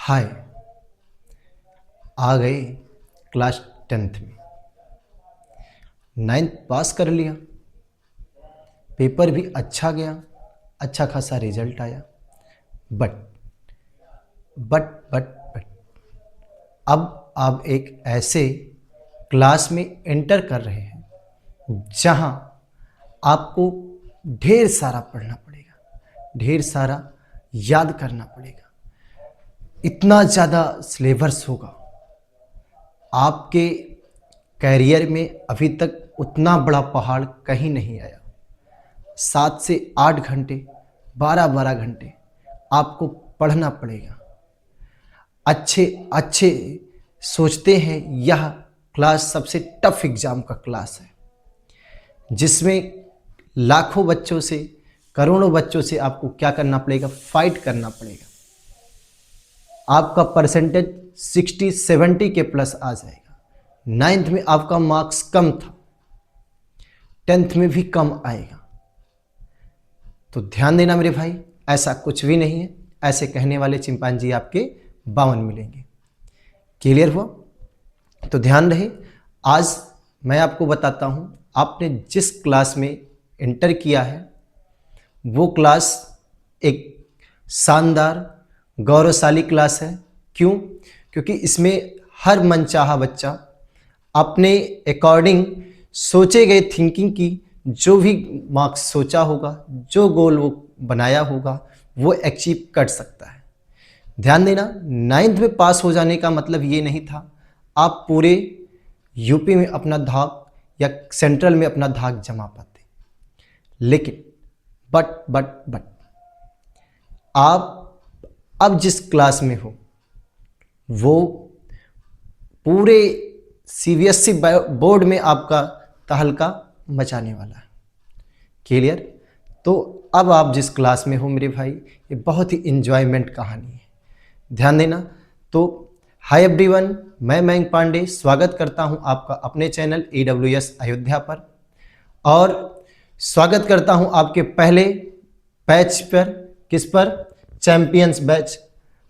हाय, आ गए class 10th में। 9th पास कर लिया, पेपर भी अच्छा गया, अच्छा खासा रिजल्ट आया। बट बट बट बट अब आप एक ऐसे क्लास में एंटर कर रहे हैं जहां आपको ढेर सारा पढ़ना पड़ेगा, ढेर सारा याद करना पड़ेगा। इतना ज़्यादा सिलेबस होगा, आपके कैरियर में अभी तक उतना बड़ा पहाड़ कहीं नहीं आया। 7 से 8 घंटे, 12-12 घंटे आपको पढ़ना पड़ेगा। अच्छे अच्छे सोचते हैं यह क्लास सबसे टफ एग्ज़ाम का क्लास है, जिसमें लाखों बच्चों से, करोड़ों बच्चों से आपको क्या करना पड़ेगा, फाइट करना पड़ेगा। आपका परसेंटेज 60-70 के प्लस आ जाएगा। 9th में आपका मार्क्स कम था, 10th में भी कम आएगा। तो ध्यान देना मेरे भाई, ऐसा कुछ भी नहीं है। ऐसे कहने वाले चिंपांजी आपके 52 मिलेंगे। क्लियर हुआ? तो ध्यान रहे, आज मैं आपको बताता हूं, आपने जिस क्लास में एंटर किया है वो क्लास एक शानदार गौरवशाली क्लास है। क्यों? क्योंकि इसमें हर मनचाहा बच्चा अपने अकॉर्डिंग सोचे गए थिंकिंग की जो भी मार्क्स सोचा होगा, जो गोल वो बनाया होगा, वो अचीव कर सकता है। ध्यान देना, 9th में पास हो जाने का मतलब ये नहीं था आप पूरे यूपी में अपना धाक या सेंट्रल में अपना धाक जमा पाते। लेकिन बट आप अब जिस क्लास में हो वो पूरे सीबीएसई बोर्ड में आपका तहलका मचाने वाला है। क्लियर? तो अब आप जिस क्लास में हो मेरे भाई, ये बहुत ही एंजॉयमेंट कहानी है। ध्यान देना। तो हाय एवरीवन, मैं मयंक पांडे स्वागत करता हूं आपका अपने चैनल AWS अयोध्या पर, और स्वागत करता हूं आपके पहले बैच पर। किस पर? चैंपियंस बैच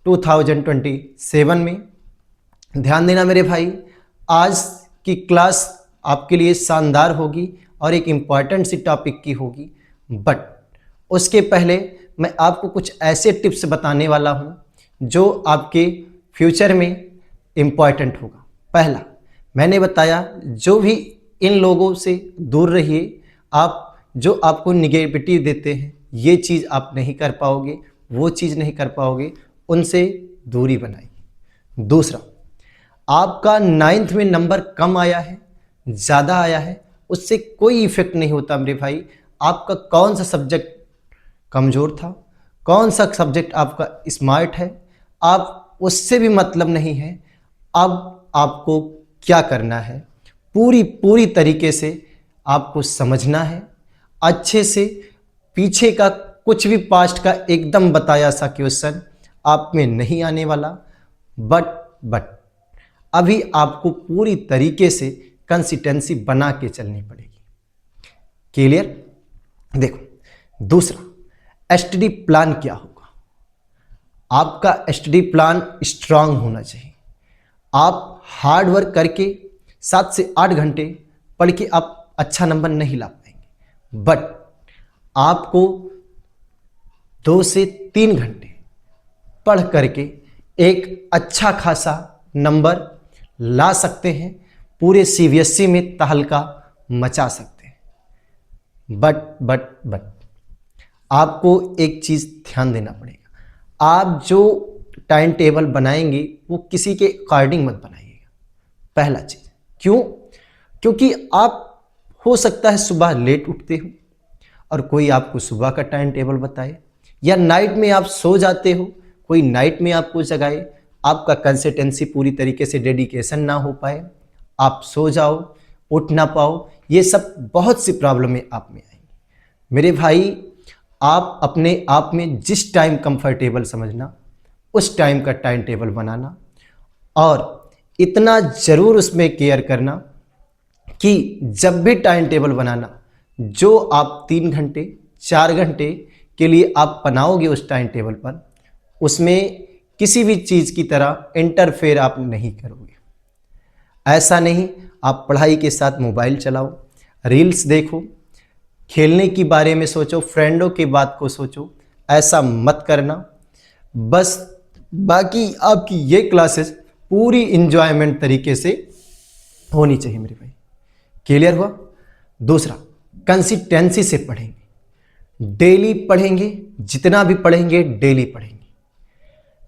2027 में। ध्यान देना मेरे भाई, आज की क्लास आपके लिए शानदार होगी और एक इम्पॉर्टेंट सी टॉपिक की होगी। बट उसके पहले मैं आपको कुछ ऐसे टिप्स बताने वाला हूं जो आपके फ्यूचर में इम्पॉर्टेंट होगा। पहला, मैंने बताया जो भी इन लोगों से दूर रहिए। आप जो आपको निगेटिविटी देते हैं, ये चीज़ आप नहीं कर पाओगे, वो चीज़ नहीं कर पाओगे, उनसे दूरी बनाइए। दूसरा, आपका 9th में नंबर कम आया है, ज़्यादा आया है, उससे कोई इफेक्ट नहीं होता मेरे भाई। आपका कौन सा सब्जेक्ट कमज़ोर था, कौन सा सब्जेक्ट आपका स्मार्ट है, आप उससे भी मतलब नहीं है। अब आपको क्या करना है, पूरी तरीके से आपको समझना है अच्छे से। पीछे का कुछ भी पास्ट का एकदम बताया सा क्वेश्चन आप में नहीं आने वाला। बट अभी आपको पूरी तरीके से कंसिस्टेंसी बना के चलनी पड़ेगी। क्लियर? देखो, दूसरा, स्टडी प्लान क्या होगा? आपका स्टडी प्लान स्ट्रांग होना चाहिए। आप हार्ड वर्क करके 7 से 8 घंटे पढ़ के आप अच्छा नंबर नहीं ला पाएंगे, बट आपको 2 से 3 घंटे पढ़ करके एक अच्छा खासा नंबर ला सकते हैं, पूरे सीबीएसई में तहलका मचा सकते हैं। बट आपको एक चीज़ ध्यान देना पड़ेगा। आप जो टाइम टेबल बनाएंगे वो किसी के अकॉर्डिंग मत बनाइएगा। पहला चीज़। क्यों? क्योंकि आप हो सकता है सुबह लेट उठते हो और कोई आपको सुबह का टाइम टेबल बताए, या नाइट में आप सो जाते हो, कोई नाइट में आपको जगाए, आपका कंसिस्टेंसी पूरी तरीके से डेडिकेशन ना हो पाए, आप सो जाओ, उठ ना पाओ, ये सब बहुत सी प्रॉब्लमें आप में आएंगी। मेरे भाई, आप अपने आप में जिस टाइम कंफर्टेबल समझना, उस टाइम का टाइम टेबल बनाना, और इतना ज़रूर उसमें केयर करना कि जब भी टाइम टेबल बनाना, जो आप 3 घंटे 4 घंटे के लिए आप बनाओगे उस टाइम टेबल पर, उसमें किसी भी चीज़ की तरह इंटरफेयर आप नहीं करोगे। ऐसा नहीं आप पढ़ाई के साथ मोबाइल चलाओ, रील्स देखो, खेलने की बारे में सोचो, फ्रेंडों की बात को सोचो, ऐसा मत करना। बस बाकी आपकी ये क्लासेस पूरी इंजॉयमेंट तरीके से होनी चाहिए मेरे भाई। क्लियर हुआ? दूसरा, कंसिस्टेंसी से पढ़ेंगे, डेली पढ़ेंगे, जितना भी पढ़ेंगे डेली पढ़ेंगे।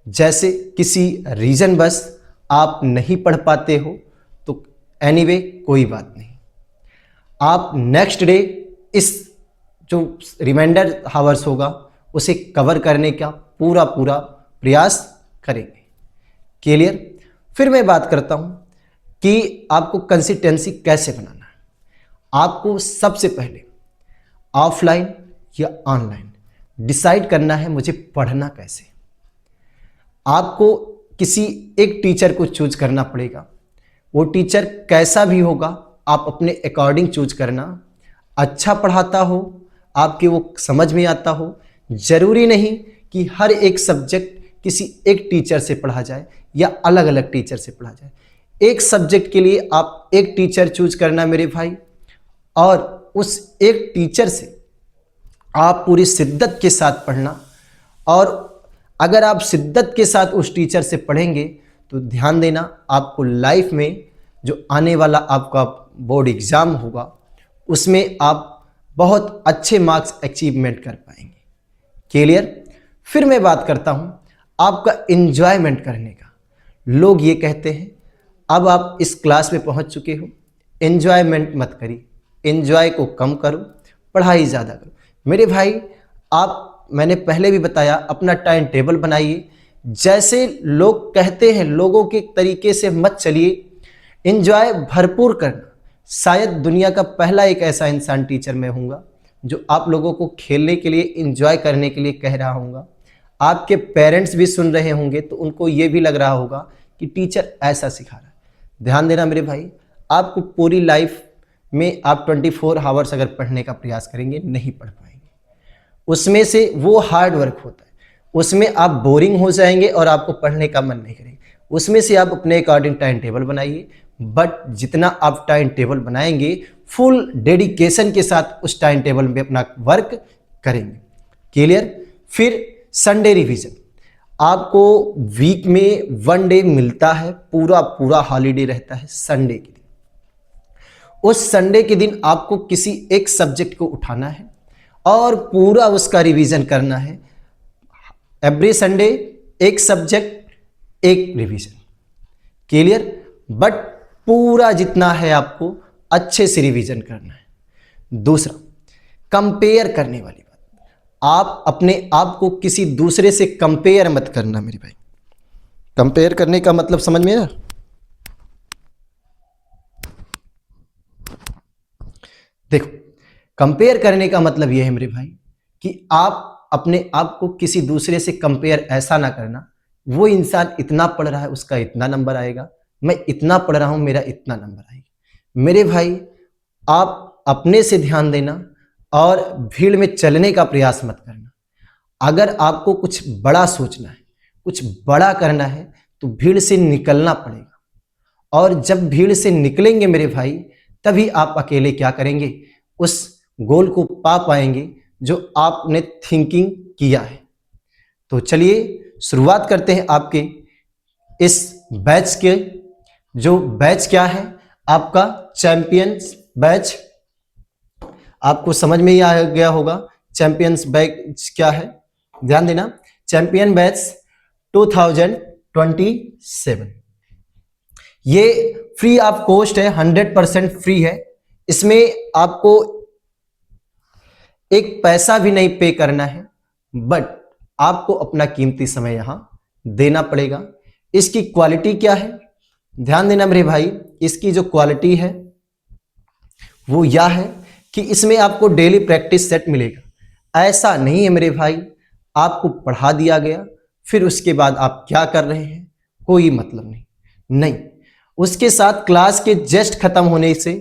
जैसे किसी रीजन बस आप नहीं पढ़ पाते हो तो एनीवे कोई बात नहीं, आप नेक्स्ट डे इस जो रिमाइंडर हावर्स होगा उसे कवर करने का पूरा प्रयास करेंगे। क्लियर? फिर मैं बात करता हूं कि आपको कंसिस्टेंसी कैसे बनाना है। आपको सबसे पहले ऑफलाइन या ऑनलाइन डिसाइड करना है मुझे पढ़ना कैसे। आपको किसी एक टीचर को चूज करना पड़ेगा, वो टीचर कैसा भी होगा आप अपने अकॉर्डिंग चूज करना। अच्छा पढ़ाता हो, आपके वो समझ में आता हो। जरूरी नहीं कि हर एक सब्जेक्ट किसी एक टीचर से पढ़ा जाए या अलग अलग टीचर से पढ़ा जाए। एक सब्जेक्ट के लिए आप एक टीचर चूज करना मेरे भाई, और उस एक टीचर से आप पूरी शिद्दत के साथ पढ़ना। और अगर आप शिद्दत के साथ उस टीचर से पढ़ेंगे तो ध्यान देना, आपको लाइफ में जो आने वाला आपका बोर्ड एग्जाम होगा उसमें आप बहुत अच्छे मार्क्स अचीवमेंट कर पाएंगे। क्लियर? फिर मैं बात करता हूं आपका एंजॉयमेंट करने का। लोग ये कहते हैं अब आप इस क्लास में पहुंच चुके हो, एंजॉयमेंट मत करिए, एंजॉय को कम करो, पढ़ाई ज़्यादा करो। मेरे भाई मैंने पहले भी बताया, अपना टाइम टेबल बनाइए। जैसे लोग कहते हैं लोगों के तरीके से मत चलिए, एंजॉय भरपूर करना। शायद दुनिया का पहला एक ऐसा इंसान टीचर मैं हूँगा जो आप लोगों को खेलने के लिए, एंजॉय करने के लिए कह रहा हूँगा। आपके पेरेंट्स भी सुन रहे होंगे तो उनको ये भी लग रहा होगा कि टीचर ऐसा सिखा रहा है। ध्यान देना मेरे भाई, आपको पूरी लाइफ में आप 24 आवर्स अगर पढ़ने का प्रयास करेंगे नहीं पढ़ पाएंगे। उसमें से वो हार्ड वर्क होता है, उसमें आप बोरिंग हो जाएंगे और आपको पढ़ने का मन नहीं करेगा। उसमें से आप अपने अकॉर्डिंग टाइम टेबल बनाइए, बट जितना आप टाइम टेबल बनाएंगे फुल डेडिकेशन के साथ उस टाइम टेबल में अपना वर्क करेंगे। क्लियर? फिर संडे रिवीजन। आपको वीक में 1 डे मिलता है, पूरा हॉलीडे रहता है संडे के दिन। उस संडे के दिन आपको किसी एक सब्जेक्ट को उठाना है और पूरा उसका रिवीजन करना है। एवरी संडे एक सब्जेक्ट एक रिवीजन। क्लियर? बट पूरा जितना है आपको अच्छे से रिवीजन करना है। दूसरा, कंपेयर करने वाली बात, आप अपने आप को किसी दूसरे से कंपेयर मत करना मेरे भाई। कंपेयर करने का मतलब समझ में आया? देखो, कंपेयर करने का मतलब यह है मेरे भाई कि आप अपने आप को किसी दूसरे से कंपेयर ऐसा ना करना, वो इंसान इतना पढ़ रहा है उसका इतना नंबर आएगा, मैं इतना पढ़ रहा हूं मेरा इतना नंबर आएगा। मेरे भाई आप अपने से ध्यान देना और भीड़ में चलने का प्रयास मत करना। अगर आपको कुछ बड़ा सोचना है, कुछ बड़ा करना है तो भीड़ से निकलना पड़ेगा। और जब भीड़ से निकलेंगे मेरे भाई तभी आप अकेले क्या करेंगे, उस गोल को पा पाएंगे जो आपने थिंकिंग किया है। तो चलिए शुरुआत करते हैं आपके इस बैच के। जो बैच क्या है आपका, चैंपियंस बैच। आपको समझ में ही आ गया होगा चैंपियंस बैच क्या है। ध्यान देना, चैंपियन बैच 2027 ये फ्री ऑफ कॉस्ट है, 100% फ्री है। इसमें आपको एक पैसा भी नहीं पे करना है, बट आपको अपना कीमती समय यहां देना पड़ेगा। इसकी क्वालिटी क्या है, ध्यान देना मेरे भाई। इसकी जो क्वालिटी है वो यह है कि इसमें आपको डेली प्रैक्टिस सेट मिलेगा। ऐसा नहीं है मेरे भाई आपको पढ़ा दिया गया फिर उसके बाद आप क्या कर रहे हैं कोई मतलब नहीं। उसके साथ क्लास के जस्ट खत्म होने से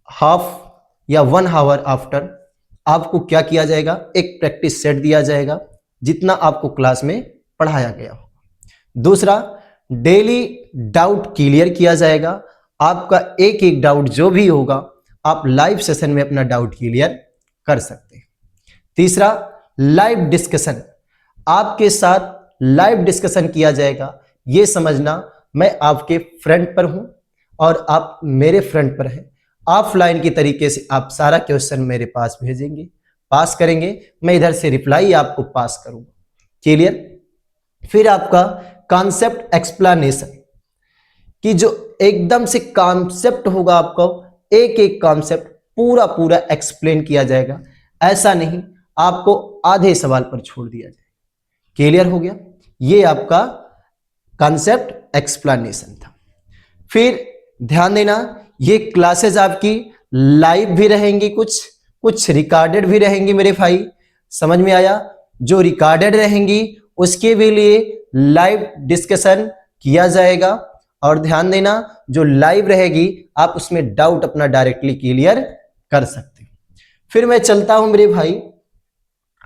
हाफ या 1 आवर आफ्टर आपको क्या किया जाएगा, एक प्रैक्टिस सेट दिया जाएगा जितना आपको क्लास में पढ़ाया गया हो। दूसरा, डेली डाउट क्लियर किया जाएगा। आपका एक एक डाउट जो भी होगा आप लाइव सेशन में अपना डाउट क्लियर कर सकते हैं। तीसरा, लाइव डिस्कशन, आपके साथ लाइव डिस्कशन किया जाएगा। ये समझना मैं आपके फ्रंट पर हूं और आप मेरे फ्रंट पर हैं। ऑफलाइन की तरीके से आप सारा क्वेश्चन मेरे पास भेजेंगे, पास करेंगे, मैं इधर से रिप्लाई आपको पास करूंगा। क्लियर? फिर आपका कॉन्सेप्ट एक्सप्लेनेशन, कि जो एकदम से कॉन्सेप्ट होगा, आपको एक एक कॉन्सेप्ट पूरा पूरा एक्सप्लेन किया जाएगा। ऐसा नहीं आपको आधे सवाल पर छोड़ दिया जाए। क्लियर हो गया? ये आपका कॉन्सेप्ट एक्सप्लेनेशन था। फिर ध्यान देना, ये क्लासेस आपकी लाइव भी रहेंगी, कुछ रिकॉर्डेड भी रहेंगी मेरे भाई। समझ में आया? जो रिकॉर्डेड रहेंगी उसके भी लिए लाइव डिस्कशन किया जाएगा। और ध्यान देना, जो लाइव रहेगी आप उसमें डाउट अपना डायरेक्टली क्लियर कर सकते हो। फिर मैं चलता हूं मेरे भाई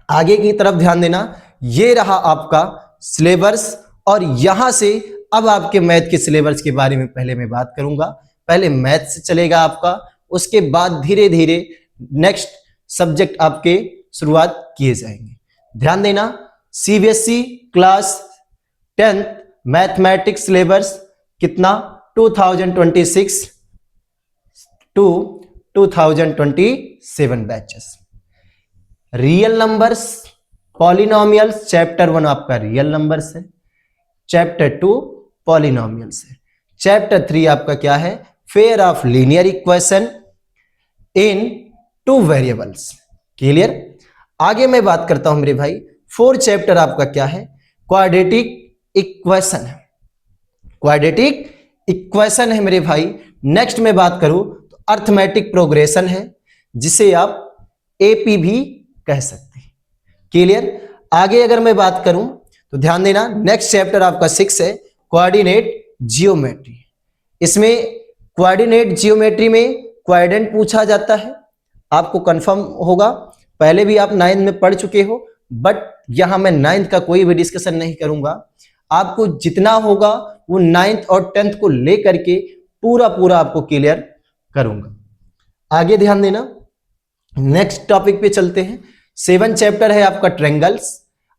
आगे की तरफ। ध्यान देना, ये रहा आपका सिलेबस और यहां से अब आपके मैथ के सिलेबस के बारे में पहले मैं बात करूंगा। पहले मैथ से चलेगा आपका, उसके बाद धीरे धीरे नेक्स्ट सब्जेक्ट आपके शुरुआत किए जाएंगे। ध्यान देना, CBSE class 10th mathematics syllabus कितना 2026 to 2027 batches. Real numbers, polynomials, chapter 1 आपका रियल नंबर्स है, चैप्टर 2 पॉलिनोमियल्स है, चैप्टर 3 आपका क्या है, pair of linear equation in 2 variables. Clear? आगे मैं बात करता हूं मेरे भाई, 4 चैप्टर आपका क्या है, क्वाड्रेटिक इक्वेशन है, क्वाड्रेटिक इक्वेशन है मेरे भाई। नेक्स्ट में बात करूं तो अर्थमेटिक प्रोग्रेशन है, जिसे आप एपी भी कह सकते हैं। क्लियर? आगे अगर मैं बात करूं तो ध्यान देना, नेक्स्ट चैप्टर आपका 6 है, कोऑर्डिनेट जियोमेट्री। इसमें कोऑर्डिनेट जियोमेट्री में क्वाड्रेंट पूछा जाता है, आपको कंफर्म होगा, पहले भी आप 9th में पढ़ चुके हो, बट यहां मैं 9th का कोई भी डिस्कशन नहीं करूंगा। आपको जितना होगा वो 9th और 10th को लेकर के पूरा पूरा आपको क्लियर करूंगा। आगे ध्यान देना, नेक्स्ट टॉपिक पे चलते हैं। 7 चैप्टर है आपका ट्रायंगल्स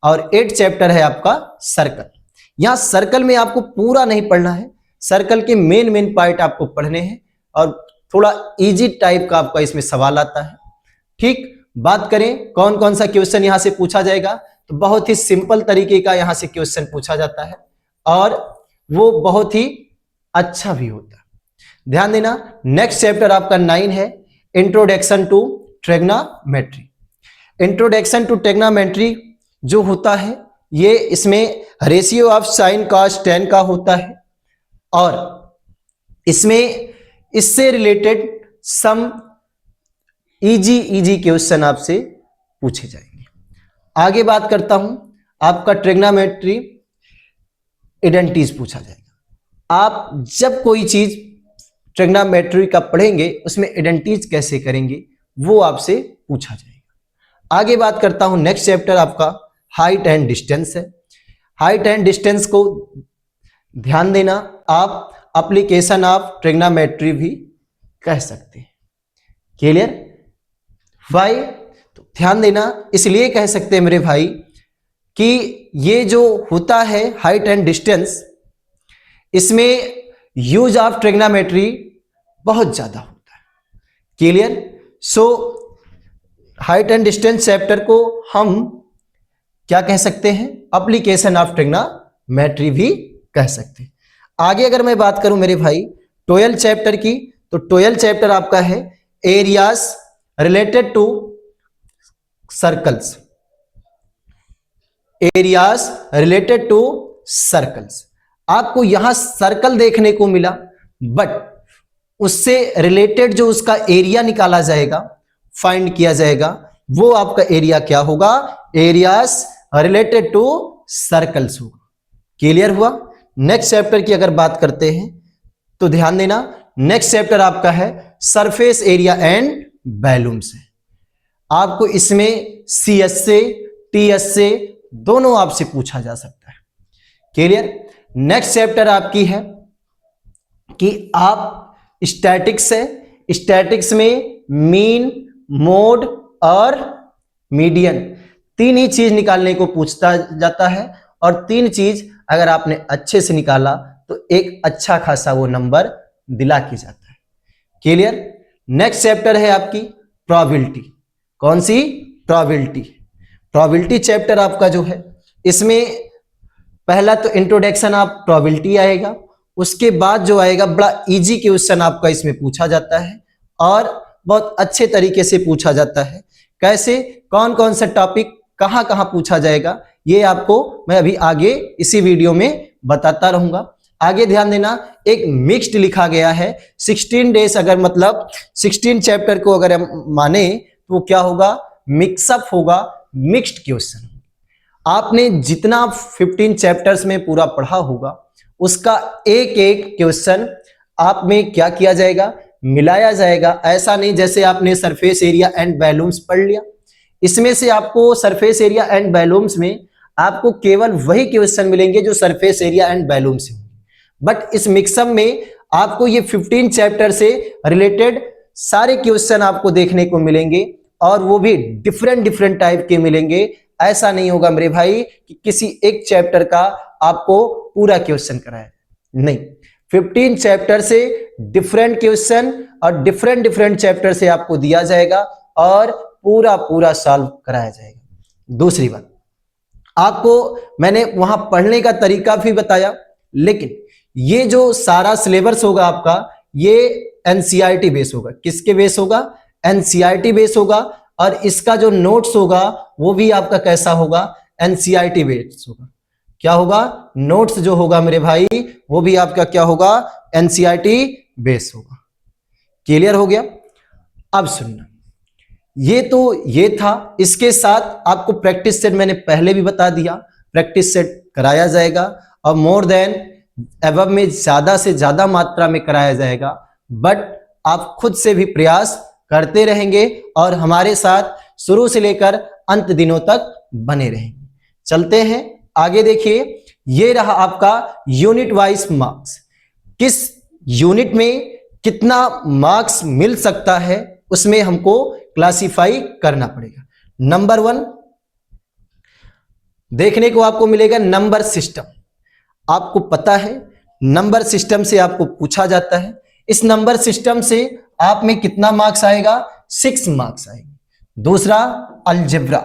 और 8 चैप्टर है आपका सर्कल। यहां सर्कल में आपको पूरा नहीं पढ़ना है, सर्कल के मेन पॉइंट आपको पढ़ने हैं और थोड़ा इजी टाइप का आपका इसमें सवाल आता है। ठीक, बात करें कौन कौन सा क्वेश्चन यहां से पूछा जाएगा, तो बहुत ही सिंपल तरीके का यहां से क्वेश्चन पूछा जाता है और वो बहुत ही अच्छा भी होता है। ध्यान देना, नेक्स्ट चैप्टर आपका 9 है, introduction to trigonometry. Introduction to trigonometry जो होता है, ये इसमें ratio of sine cos tan का होता है और इसमें इससे रिलेटेड सम इजी क्वेश्चन आपसे पूछे जाएंगे। आगे बात करता हूं, आपका ट्रिग्नोमेट्री आइडेंटिटीज पूछा जाएगा। आप जब कोई चीज ट्रिग्नोमेट्री का पढ़ेंगे उसमें आइडेंटिटीज कैसे करेंगे वो आपसे पूछा जाएगा। आगे बात करता हूं, नेक्स्ट चैप्टर आपका हाइट एंड डिस्टेंस है। हाइट एंड डिस्टेंस को ध्यान देना, आप एप्लीकेशन ऑफ ट्रिग्नोमेट्री भी कह सकते हैं। क्लियर? वाई? तो ध्यान देना, इसलिए कह सकते हैं मेरे भाई कि ये जो होता है हाइट एंड डिस्टेंस, इसमें यूज ऑफ ट्रिग्नोमेट्री बहुत ज्यादा होता है। Clear? So height and distance chapter को हम क्या कह सकते हैं, एप्लीकेशन ऑफ ट्रिग्नोमेट्री भी कह सकते हैं। आगे अगर मैं बात करूं मेरे भाई 12 चैप्टर की, तो 12 चैप्टर आपका है areas related to circles. Areas related to circles, आपको यहां सर्कल देखने को मिला, बट उससे रिलेटेड जो उसका एरिया निकाला जाएगा, फाइंड किया जाएगा, वो आपका एरिया क्या होगा, एरियाज रिलेटेड टू सर्कल्स होगा। क्लियर हुआ? नेक्स्ट चैप्टर की अगर बात करते हैं तो ध्यान देना, नेक्स्ट चैप्टर आपका है सरफेस एरिया एंड वॉल्यूम्स है। आपको इसमें सीएस से टीएस से दोनों आपसे पूछा जा सकता है। क्लियर? नेक्स्ट चैप्टर आपकी है कि आप स्टैटिक्स है, स्टैटिक्स में मीन, मोड और मीडियन तीन ही चीज निकालने को पूछता जाता है, और तीन चीज अगर आपने अच्छे से निकाला तो एक अच्छा खासा वो नंबर दिला के जाता है। क्लियर। नेक्स्ट चैप्टर है आपकी प्रोबेबिलिटी। कौन सी? प्रोबेबिलिटी। प्रोबेबिलिटी चैप्टर आपका जो है, इसमें पहला तो इंट्रोडक्शन ऑफ प्रोबेबिलिटी आएगा, उसके बाद जो आएगा बड़ा इजी क्वेश्चन आपका इसमें पूछा जाता है और बहुत अच्छे तरीके से पूछा जाता है। कैसे, कौन कौन सा टॉपिक कहां कहां पूछा जाएगा, ये आपको मैं अभी आगे इसी वीडियो में बताता रहूंगा। आगे ध्यान देना, एक मिक्स्ड लिखा गया है। 16 डेज अगर मतलब 16 चैप्टर को अगर हम माने तो क्या होगा? मिक्सअप होगा, मिक्स्ड क्वेश्चन। आपने जितना 15 चैप्टर्स में पूरा पढ़ा होगा उसका एक एक क्वेश्चन आप में क्या किया जाएगा? मिलाया जाएगा। ऐसा नहीं जैसे आपने सरफेस एरिया एंड वॉल्यूम्स पढ़ लिया, इसमें से आपको सरफेस एरिया एंड वॉल्यूम्स में आपको केवल वही क्वेश्चन मिलेंगे जो सरफेस एरिया एंड वॉल्यूम से होंगे, बट इस मिक्सअप में आपको ये 15 चैप्टर से रिलेटेड सारे क्वेश्चन आपको देखने को मिलेंगे और वो भी डिफरेंट डिफरेंट टाइप के मिलेंगे। ऐसा नहीं होगा मेरे भाई कि किसी एक चैप्टर का आपको पूरा क्वेश्चन कराया, नहीं, 15 चैप्टर से डिफरेंट क्वेश्चन और डिफरेंट डिफरेंट चैप्टर से आपको दिया जाएगा और पूरा पूरा सॉल्व कराया जाएगा। दूसरी बात, आपको मैंने वहां पढ़ने का तरीका भी बताया, लेकिन ये जो सारा सिलेबस होगा आपका, ये एनसीईआरटी बेस होगा। किसके बेस होगा? एनसीईआरटी बेस होगा। और इसका जो नोट्स होगा वो भी आपका कैसा होगा? एनसीईआरटी बेस होगा। क्या होगा? नोट्स जो होगा मेरे भाई वो भी आपका क्या होगा? एनसीईआरटी बेस होगा। क्लियर हो गया? अब सुनना, ये तो ये था। इसके साथ आपको प्रैक्टिस सेट मैंने पहले भी बता दिया, प्रैक्टिस सेट कराया जाएगा और मोर देन एबव में ज्यादा से ज्यादा मात्रा में कराया जाएगा। बट आप खुद से भी प्रयास करते रहेंगे और हमारे साथ शुरू से लेकर अंत दिनों तक बने रहेंगे। चलते हैं आगे। देखिए, ये रहा आपका यूनिट वाइज मार्क्स। किस यूनिट में कितना मार्क्स मिल सकता है उसमें हमको क्लासिफाई करना पड़ेगा। नंबर 1 देखने को आपको मिलेगा नंबर सिस्टम। आपको पता है नंबर सिस्टम से आपको पूछा जाता है। इस नंबर सिस्टम से आप में कितना मार्क्स आएगा? 6 मार्क्स आएंगे। दूसरा अलजेब्रा,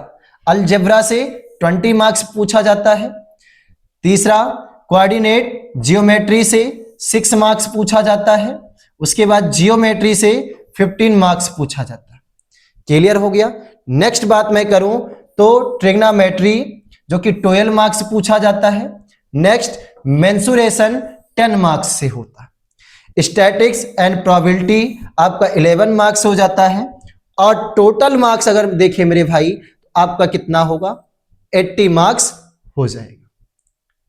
अलजेब्रा से 20 मार्क्स पूछा जाता है। तीसरा कोऑर्डिनेट जियोमेट्री से 6 मार्क्स पूछा जाता है। उसके बाद जियोमेट्री से 15 मार्क्स पूछा जाता है। क्लियर हो गया? नेक्स्ट बात मैं करूं तो ट्रिग्नोमेट्री जो कि 12 मार्क्स पूछा जाता है। नेक्स्ट मेंसुरेशन 10 मार्क्स से होता है। स्टैटिक्स एंड प्रोबेबिलिटी आपका 11 मार्क्स हो जाता है और टोटल मार्क्स अगर देखें मेरे भाई तो आपका कितना होगा? 80 मार्क्स हो जाएगा।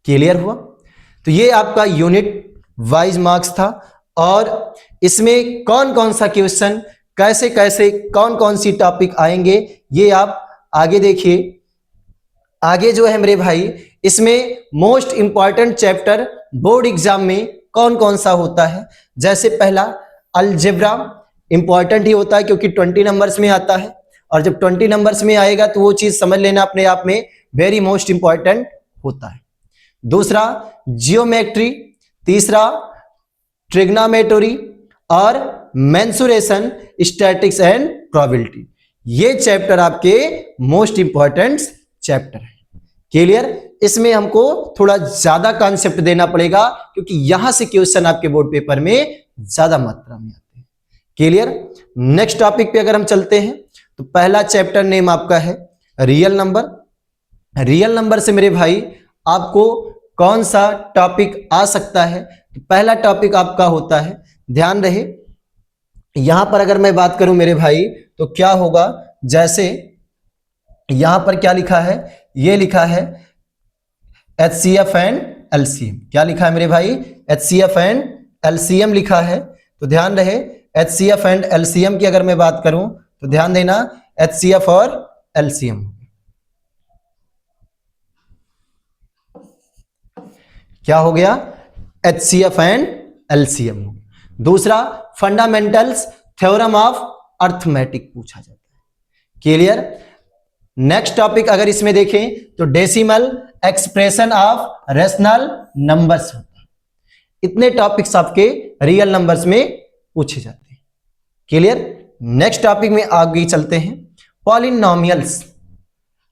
क्लियर हुआ? तो ये आपका यूनिट वाइज मार्क्स था और इसमें कौन कौन सा क्वेश्चन कैसे कैसे कौन कौन सी टॉपिक आएंगे ये आप आगे देखिए। आगे जो है मेरे भाई इसमें most important chapter board exam में कौन कौन सा होता है। जैसे पहला अलजेब्रा इंपॉर्टेंट ही होता है क्योंकि 20 नंबर्स में आता है और जब 20 नंबर्स में आएगा तो वो चीज समझ लेना अपने आप में वेरी मोस्ट इंपॉर्टेंट होता है। दूसरा जियोमेट्री, तीसरा ट्रिग्नोमेट्री और मेंसुरेशन, स्टैटिक्स एंड प्रोबेबिलिटी। ये चैप्टर आपके मोस्ट इंपॉर्टेंट चैप्टर है। क्लियर? इसमें हमको थोड़ा ज्यादा कॉन्सेप्ट देना पड़ेगा क्योंकि यहां से क्वेश्चन आपके बोर्ड पेपर में ज्यादा मात्रा में आते हैं। क्लियर? नेक्स्ट टॉपिक पे अगर हम चलते हैं तो पहला चैप्टर नेम आपका है रियल नंबर। रियल नंबर से मेरे भाई आपको कौन सा टॉपिक आ सकता है? तो पहला टॉपिक आपका होता है, ध्यान रहे यहां पर अगर मैं बात करूं मेरे भाई तो क्या होगा, जैसे यहां पर क्या लिखा है? ये लिखा है HCF एंड LCM। क्या लिखा है मेरे भाई? HCF एंड LCM लिखा है। तो ध्यान रहे HCF एंड LCM की अगर मैं बात करूं तो ध्यान देना HCF और LCM। क्या हो गया, HCF एंड LCM हो गया। दूसरा फंडामेंटल्स थ्योरम ऑफ अर्थमेटिक पूछा जाता है। क्लियर। नेक्स्ट टॉपिक अगर इसमें देखें तो decimal expression of rational numbers होता है। इतने टॉपिक्स आपके रियल नंबर्स में पूछे जाते हैं। क्लियर। नेक्स्ट टॉपिक में आगे चलते हैं, पॉलिनोमियल्स।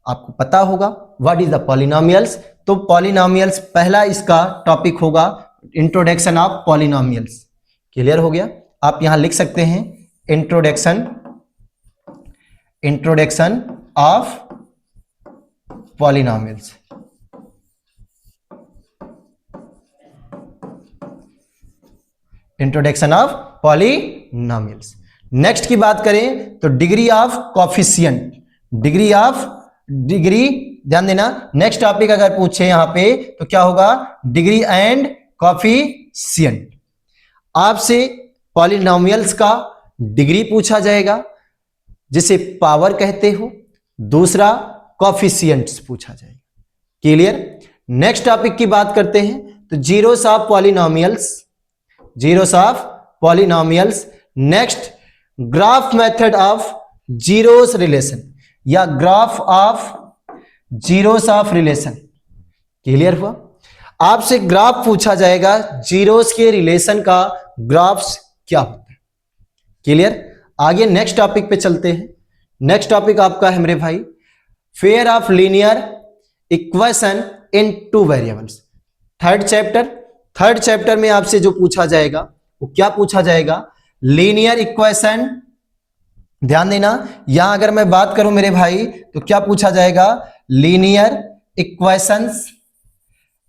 आपको पता होगा व्हाट इज द पॉलिनोमियल्स। तो पॉलिनोमियल्स पहला इसका टॉपिक होगा इंट्रोडक्शन ऑफ पॉलिनोमियल्स। क्लियर हो गया। आप यहां लिख सकते हैं introduction of polynomials. Introduction of polynomials. Next की बात करें तो डिग्री ऑफ कॉफिशिएंट, डिग्री ध्यान देना। नेक्स्ट टॉपिक अगर पूछे यहां पे तो क्या होगा, डिग्री एंड कॉफिशिएंट। आपसे पॉलिनोमियल्स का डिग्री पूछा जाएगा जिसे पावर कहते हो, दूसरा कॉफिशिएंट्स पूछा जाएगा। क्लियर। नेक्स्ट टॉपिक की बात करते हैं तो zeros of polynomials. Next graph method of zeros relation या graph of zeros of relation. Clear हुआ। आपसे ग्राफ पूछा जाएगा, जीरोस के रिलेशन का ग्राफ्स क्या होता है। क्लियर। आगे नेक्स्ट टॉपिक पे चलते हैं। नेक्स्ट टॉपिक आपका है मेरे भाई fair of linear equation in two variables. Third chapter में आपसे जो पूछा जाएगा वो क्या पूछा जाएगा, लीनियर इक्वेशन। ध्यान देना, यहां अगर मैं बात करूं मेरे भाई तो क्या पूछा जाएगा, लीनियर इक्वेशंस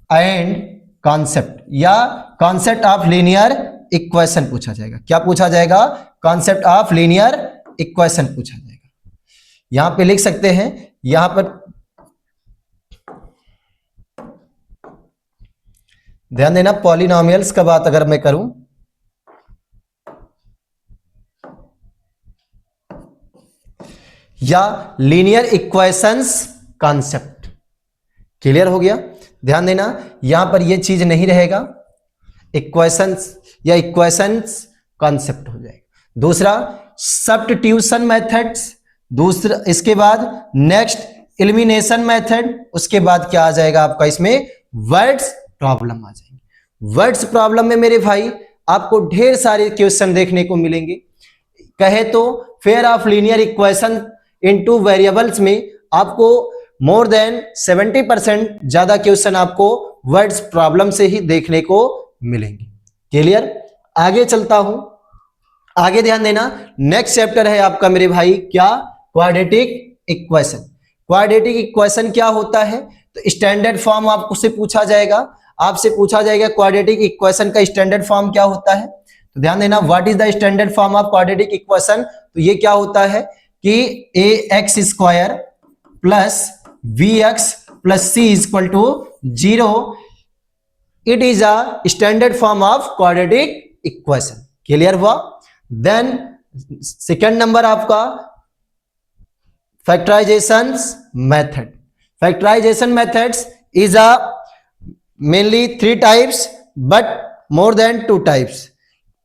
एंड कॉन्सेप्ट या कॉन्सेप्ट ऑफ लीनियर इक्वेशन पूछा जाएगा। क्या पूछा जाएगा, कॉन्सेप्ट ऑफ लीनियर इक्वेशन पूछा जाएगा। यहां पे लिख सकते हैं, यहां पर ध्यान देना, पॉलिनोमियल्स का बात अगर मैं करूं या लीनियर इक्वेशंस कॉन्सेप्ट। क्लियर हो गया। ध्यान देना, यहां पर यह चीज नहीं रहेगा, इक्वेशंस या इक्वेशंस कॉन्सेप्ट हो जाएगा। दूसरा सब्स्टिट्यूशन मेथड्स, दूसरा इसके बाद नेक्स्ट एलिमिनेशन मेथड, उसके बाद क्या आ जाएगा आपका इसमें वर्ड्स प्रॉब्लम आ जाएंगे। वर्ड्स प्रॉब्लम में मेरे भाई आपको ढेर सारे क्वेश्चन देखने को मिलेंगे। कहे तो fair of linear equation into variables में आपको मोर देन 70% ज्यादा क्वेश्चन आपको वर्ड्स प्रॉब्लम से ही देखने को मिलेंगे। क्लियर। आगे चलता हूं, आगे ध्यान देना, नेक्स्ट चैप्टर है आपका मेरे भाई क्या, क्वाड्रेटिक इक्वेशन। क्वाड्रेटिक इक्वेशन क्या होता है, तो स्टैंडर्ड फॉर्म आपसे पूछा जाएगा, क्वाड्रेटिक इक्वेशन का स्टैंडर्ड फॉर्म क्या होता है। तो ध्यान देना, what is the standard form of quadratic equation. तो ये क्या होता है कि ax square plus bx plus c equal to 0, it is a standard form of quadratic equation. Clear हुआ। देन सेकेंड नंबर आपका factorisation method. Factorisation methods is a mainly 3 types but more than 2 types.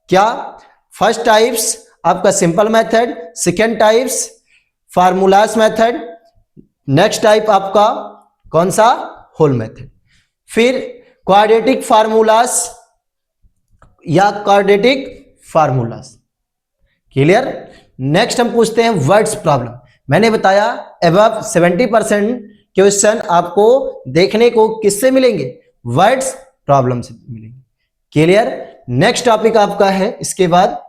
क्या, first types आपका simple method, second types formulas method, next type आपका कौन सा, whole method. फिर quadratic formulas या quadratic formulas. Clear. Next हम पूछते हैं वर्ड्स प्रॉब्लम। मैंने बताया अबव 70% क्वेश्चन आपको देखने को किससे मिलेंगे, वर्ड्स प्रॉब्लम से मिलेंगे। क्लियर। नेक्स्ट टॉपिक आपका है इसके बाद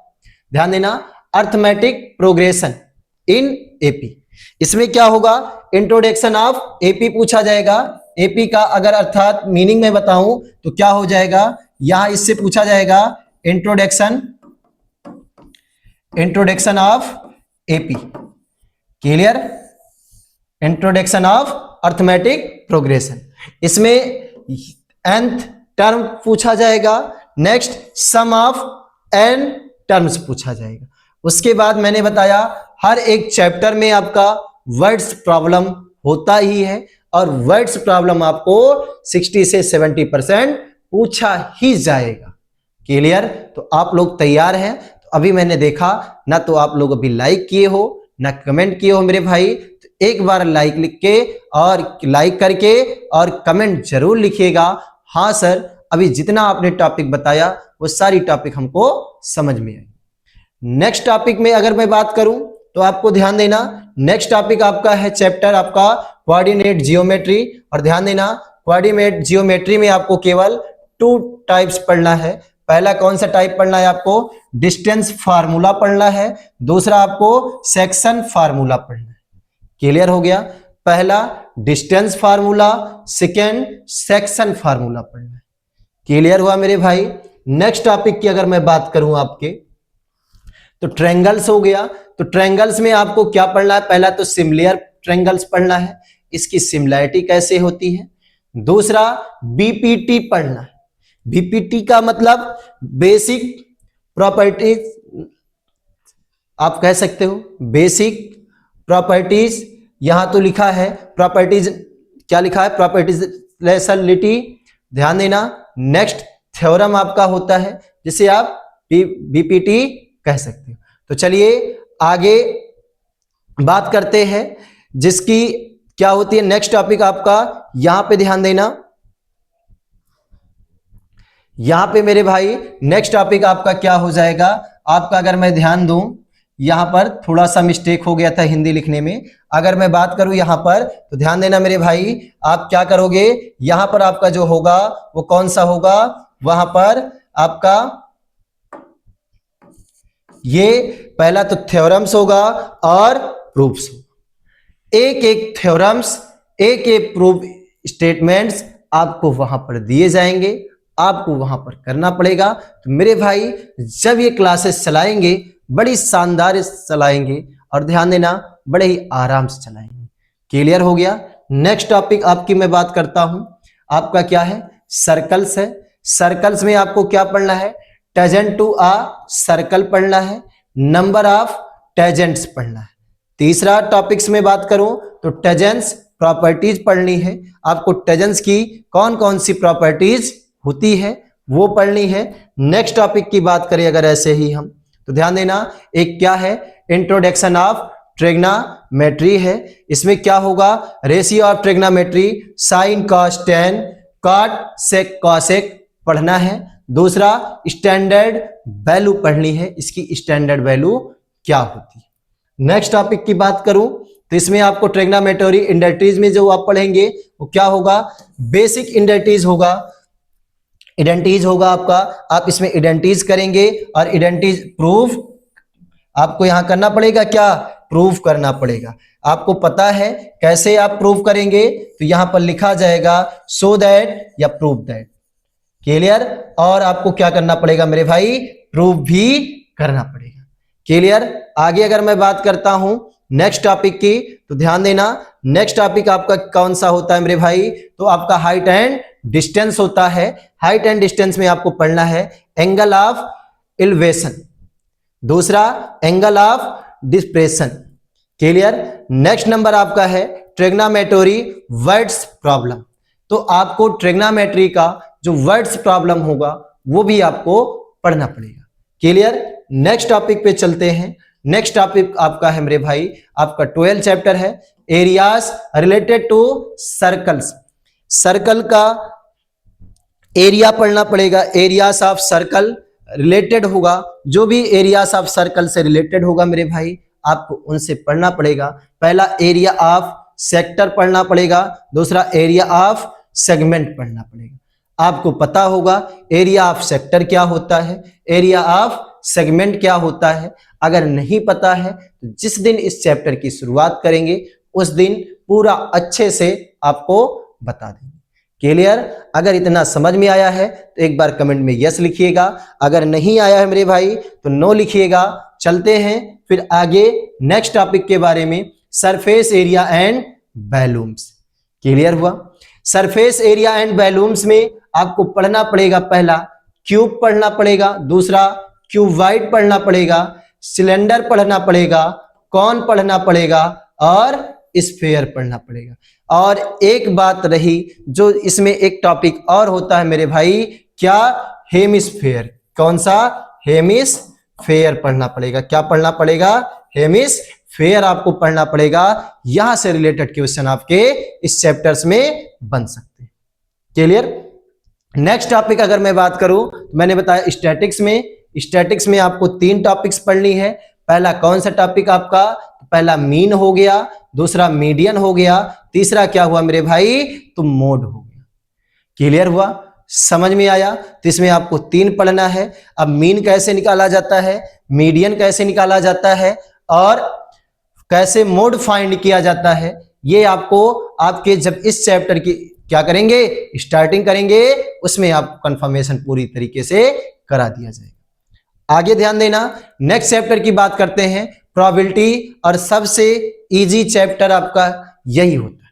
ध्यान देना, अर्थमेटिक प्रोग्रेशन इन एपी। इसमें क्या होगा, इंट्रोडक्शन ऑफ एपी पूछा जाएगा। एपी का अगर अर्थात मीनिंग में बताऊं तो क्या हो जाएगा, यहां इससे पूछा जाएगा introduction of AP. Clear. Introduction of arithmetic progression, इसमें nth टर्म पूछा जाएगा। Next sum of n terms पूछा जाएगा। उसके बाद मैंने बताया हर एक चैप्टर में आपका वर्ड्स प्रॉब्लम होता ही है और वर्ड्स प्रॉब्लम आपको 60 से 70% पूछा ही जाएगा। क्लियर? तो आप लोग तैयार हैं? तो अभी मैंने देखा ना तो आप लोग अभी लाइक किए हो ना कमेंट किए हो मेरे भाई, तो एक बार लाइक लिख के और लाइक करके और कमेंट जरूर लिखिएगा। हाँ सर, अभी जितना आपने टॉपिक बताया वो सारी टॉपिक हमको समझ में आई। नेक्स्ट टॉपिक में अगर मैं बात करूं तो आपको ध्यान देना, नेक्स्ट टॉपिक आपका है चैप्टर आपका कोऑर्डिनेट जियोमेट्री। और ध्यान देना, कोऑर्डिनेट जियोमेट्री में आपको केवल 2 टाइप्स पढ़ना है। पहला कौन सा टाइप पढ़ना है? आपको डिस्टेंस फार्मूला पढ़ना है, दूसरा आपको सेक्शन फार्मूला पढ़ना है। क्लियर हो गया? पहला distance formula, second section formula पढ़ना है। क्लियर हुआ मेरे भाई? नेक्स्ट टॉपिक की अगर मैं बात करूं आपके, तो ट्रायंगल्स हो गया। तो ट्रायंगल्स में आपको क्या पढ़ना है? पहला तो सिमिलर ट्रायंगल्स पढ़ना है, इसकी सिमिलैरिटी कैसे होती है। दूसरा बीपीटी पढ़ना है। बीपीटी का मतलब बेसिक प्रॉपर्टीज, आप कह सकते हो बेसिक प्रॉपर्टीज। यहां तो लिखा है प्रॉपर्टीज, क्या लिखा है? प्रॉपर्टीज रिलेशनलिटी। ध्यान देना, नेक्स्ट थ्योरम आपका होता है जिसे आप बीपीटी कह सकते हो। तो चलिए आगे बात करते हैं जिसकी क्या होती है नेक्स्ट टॉपिक आपका। यहां पे ध्यान देना, यहां पे मेरे भाई नेक्स्ट टॉपिक आपका क्या हो जाएगा आपका, अगर मैं ध्यान दूं, यहां पर थोड़ा सा मिस्टेक हो गया था हिंदी लिखने में। अगर मैं बात करूं यहां पर तो ध्यान देना मेरे भाई, आप क्या करोगे, यहां पर आपका जो होगा वो कौन सा होगा, वहां पर आपका ये पहला तो थ्योरम्स होगा और प्रूफ्स होगा। एक एक थ्योरम्स, एक एक प्रूफ स्टेटमेंट्स आपको वहां पर दिए जाएंगे, आपको वहां पर करना पड़ेगा। तो मेरे भाई जब ये क्लासेस चलाएंगे बड़ी शानदार चलाएंगे और ध्यान देना बड़े ही आराम से चलाएंगे। क्लियर हो गया? नेक्स्ट टॉपिक आपकी मैं बात करता हूं, आपका क्या है? सर्कल्स है। सर्कल्स में आपको क्या पढ़ना है? टेजेंट टू आ सर्कल पढ़ना है, नंबर ऑफ टेजेंट्स पढ़ना है। तीसरा टॉपिक्स में बात करूं तो टेजेंट्स प्रॉपर्टीज पढ़नी है। आपको टेजेंट्स की कौन कौन सी प्रॉपर्टीज होती है वो पढ़नी है। नेक्स्ट टॉपिक की बात करें अगर ऐसे ही हम, तो ध्यान देना, एक क्या है? इंट्रोडक्शन ऑफ ट्रिग्नोमेट्री है। इसमें क्या होगा? Ratio of trigonometry, sine cos tan, cot sec cosec पढ़ना है। दूसरा स्टैंडर्ड वैल्यू पढ़नी है, इसकी स्टैंडर्ड वैल्यू क्या होती है। नेक्स्ट टॉपिक की बात करूं तो इसमें आपको ट्रिग्नोमेट्री इंडस्ट्रीज में जो आप पढ़ेंगे वो क्या होगा? बेसिक इंडस्ट्रीज होगा, आइडेंटिटीज होगा आपका। आप इसमें आइडेंटिटीज करेंगे और आइडेंटिटीज प्रूफ आपको यहां करना पड़ेगा, क्या? प्रूफ करना पड़ेगा। आपको पता है कैसे आप प्रूफ करेंगे, तो यहां पर लिखा जाएगा सो दैट या प्रूफ दैट। क्लियर? और आपको क्या करना पड़ेगा मेरे भाई? प्रूफ भी करना पड़ेगा। क्लियर? आगे अगर मैं बात करता हूं नेक्स्ट टॉपिक की, तो ध्यान देना, नेक्स्ट टॉपिक आपका कौन सा होता है मेरे भाई? तो आपका हाइट एंड डिस्टेंस होता है। हाइट एंड डिस्टेंस में आपको पढ़ना है एंगल ऑफ एलिवेशन, दूसरा angle of depression. Clear? Next number आपका है ट्रिग्नोमेट्री वर्ड्स प्रॉब्लम। तो आपको ट्रिग्नोमेट्री का जो वर्ड्स प्रॉब्लम होगा वो भी आपको पढ़ना पड़ेगा। क्लियर? नेक्स्ट टॉपिक पे चलते हैं। नेक्स्ट टॉपिक आपका है मेरे भाई, आपका 12 चैप्टर है areas related to circles. Circle का एरिया पढ़ना पड़ेगा, एरियाज ऑफ सर्कल रिलेटेड होगा, जो भी एरियाज ऑफ सर्कल से रिलेटेड होगा मेरे भाई आपको उनसे पढ़ना पड़ेगा। पहला एरिया ऑफ सेक्टर पढ़ना पड़ेगा, दूसरा एरिया ऑफ सेगमेंट पढ़ना पड़ेगा। आपको पता होगा एरिया ऑफ सेक्टर क्या होता है, एरिया ऑफ सेगमेंट क्या होता है। अगर नहीं पता है तो जिस दिन इस चैप्टर की शुरुआत करेंगे उस दिन पूरा अच्छे से आपको बता देंगे। क्लियर? अगर इतना समझ में आया है तो एक बार कमेंट में यस लिखिएगा, अगर नहीं आया है मेरे भाई तो नो लिखिएगा। चलते हैं फिर आगे नेक्स्ट टॉपिक के बारे में, surface area and volumes. Clear हुआ? सरफेस एरिया एंड वॉल्यूम्स में आपको पढ़ना पड़ेगा, पहला क्यूब पढ़ना पड़ेगा, दूसरा क्यूबॉइड पढ़ना पड़ेगा, सिलेंडर पढ़ना पड़ेगा, कॉन पढ़ना पड़ेगा और स्फीयर पढ़ना पड़ेगा। और एक बात रही, जो इसमें एक टॉपिक और होता है मेरे भाई, क्या? हेमिस्फीयर। कौन सा? हेमिस्फीयर पढ़ना पड़ेगा। क्या पढ़ना पड़ेगा? हेमिस्फीयर आपको पढ़ना पड़ेगा। यहां से रिलेटेड क्वेश्चन आपके इस चैप्टर्स में बन सकते हैं। क्लियर? नेक्स्ट टॉपिक अगर मैं बात करूं तो मैंने बताया स्टैटिक्स में आपको 3 टॉपिक्स पढ़नी है। पहला कौन सा टॉपिक आपका? पहला मीन हो गया, दूसरा मीडियन हो गया, तीसरा क्या हुआ मेरे भाई? तो मोड हो गया। क्लियर हुआ? समझ में आया? तो इसमें आपको 3 पढ़ना है। अब मीन कैसे निकाला जाता है, मीडियन कैसे निकाला जाता है, और कैसे मोड फाइंड किया जाता है, ये आपको आपके जब इस चैप्टर की क्या करेंगे, स्टार्टिंग करेंगे, उसमें आपको कंफर्मेशन पूरी तरीके से करा दिया जाएगा। आगे ध्यान देना। नेक्स्ट चैप्टर की बात करते हैं, प्रोबेबिलिटी, और सबसे इजी चैप्टर आपका यही होता है।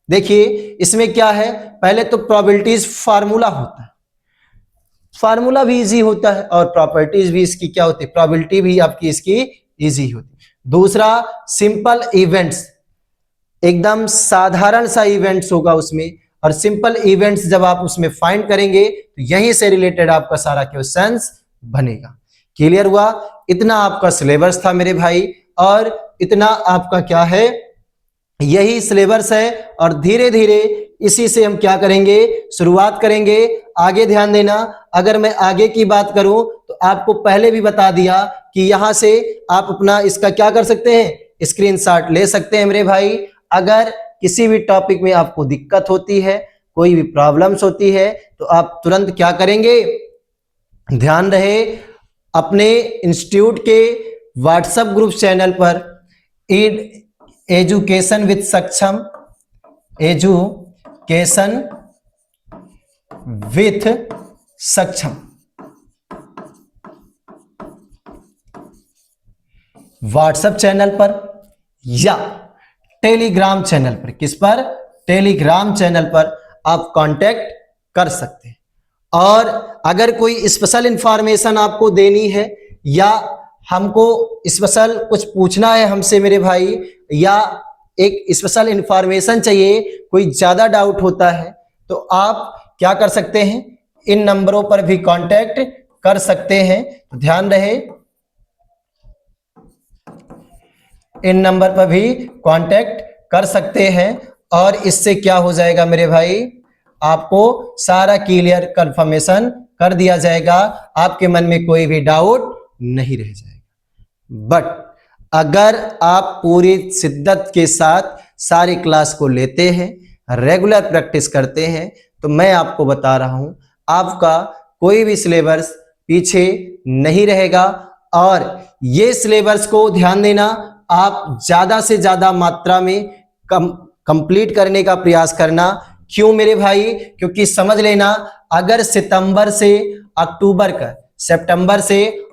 देखिए इसमें क्या है, पहले तो प्रोबेबिलिटीज फार्मूला होता है, फार्मूला भी इजी होता है, और प्रॉपर्टीज भी इसकी क्या होती है, प्रोबेबिलिटी भी आपकी इसकी इजी होती है। दूसरा सिंपल इवेंट्स, एकदम साधारण सा इवेंट्स होगा उसमें, और सिंपल इवेंट्स जब आप उसमें फाइंड करेंगे तो यहीं से रिलेटेड आपका सारा क्वेश्चंस बनेगा। क्लियर हुआ? इतना आपका सिलेबस था मेरे भाई, और इतना आपका क्या है, यही सिलेबस है, और धीरे धीरे इसी से हम क्या करेंगे, शुरुआत करेंगे। आगे ध्यान देना, अगर मैं आगे की बात करूं तो आपको पहले भी बता दिया कि यहां से आप अपना इसका क्या कर सकते हैं, स्क्रीनशॉट ले सकते हैं मेरे भाई। अगर किसी भी टॉपिक में आपको दिक्कत होती है, कोई भी प्रॉब्लम्स होती है, तो आप तुरंत क्या करेंगे, ध्यान रहे, अपने इंस्टीट्यूट के व्हाट्सएप ग्रुप चैनल पर एजुकेशन विद सक्षम, एजुकेशन विथ सक्षम व्हाट्सएप चैनल पर या टेलीग्राम चैनल पर, किस पर, टेलीग्राम चैनल पर आप कांटेक्ट कर सकते हैं। और अगर कोई स्पेशल इंफॉर्मेशन आपको देनी है, या हमको स्पेशल कुछ पूछना है हमसे मेरे भाई, या एक स्पेशल इंफॉर्मेशन चाहिए, कोई ज्यादा डाउट होता है, तो आप क्या कर सकते हैं, इन नंबरों पर भी कांटेक्ट कर सकते हैं। तो ध्यान रहे, इन नंबर पर भी कांटेक्ट कर सकते हैं, और इससे क्या हो जाएगा मेरे भाई, आपको सारा क्लियर कंफर्मेशन कर दिया जाएगा, आपके मन में कोई भी डाउट नहीं रह जाएगा। बट अगर आप पूरी शिद्दत के साथ सारी क्लास को लेते हैं, रेगुलर प्रैक्टिस करते हैं, तो मैं आपको बता रहा हूं, आपका कोई भी सिलेबस पीछे नहीं रहेगा। और ये सिलेबस को ध्यान देना, आप ज्यादा से ज्यादा मात्रा में कंप्लीट करने का प्रयास करना। क्यों मेरे भाई? क्योंकि समझ लेना, अगर सितंबर से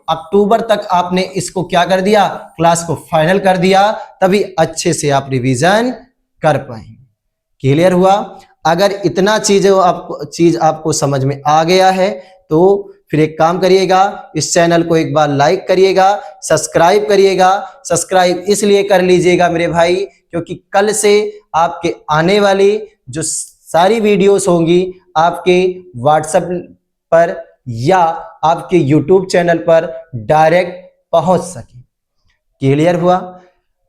अक्टूबर तक आपने इसको क्या कर दिया, क्लास को फाइनल कर दिया, तभी अच्छे से आप रिवीजन कर पाएंगे। क्लियर हुआ? अगर इतना चीज आपको समझ में आ गया है, तो फिर एक काम करिएगा, इस चैनल को एक बार लाइक करिएगा, सब्सक्राइब करिएगा। सब्सक्राइब इसलिए कर लीजिएगा मेरे भाई, क्योंकि कल से आपके आने वाली जो सारी वीडियोस होंगी आपके व्हाट्सएप पर या आपके यूट्यूब चैनल पर डायरेक्ट पहुंच सके। क्लियर हुआ?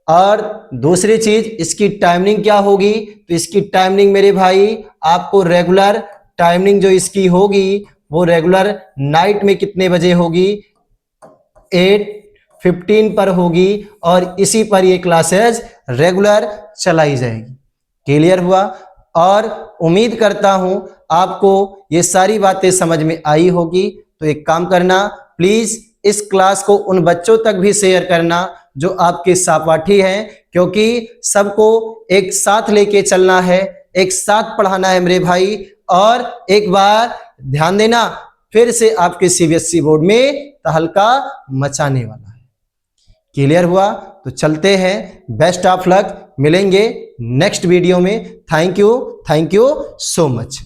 और दूसरी चीज, इसकी टाइमिंग क्या होगी, तो इसकी टाइमिंग मेरे भाई, आपको रेगुलर टाइमिंग जो इसकी होगी, वो रेगुलर नाइट में कितने बजे होगी, 8:15 पर होगी, और इसी पर ये क्लासेस रेगुलर चलाई जाएगी। क्लियर हुआ? और उम्मीद करता हूं आपको ये सारी बातें समझ में आई होगी। तो एक काम करना, प्लीज इस क्लास को उन बच्चों तक भी शेयर करना जो आपके सहपाठी हैं, क्योंकि सबको एक साथ लेके चलना है, एक साथ पढ़ाना है मेरे भाई। और एक बार ध्यान देना, फिर से आपके सीबीएसई बोर्ड में तहलका मचाने वाला है। क्लियर हुआ? तो चलते हैं, बेस्ट ऑफ लक, मिलेंगे नेक्स्ट वीडियो में। Thank you so much.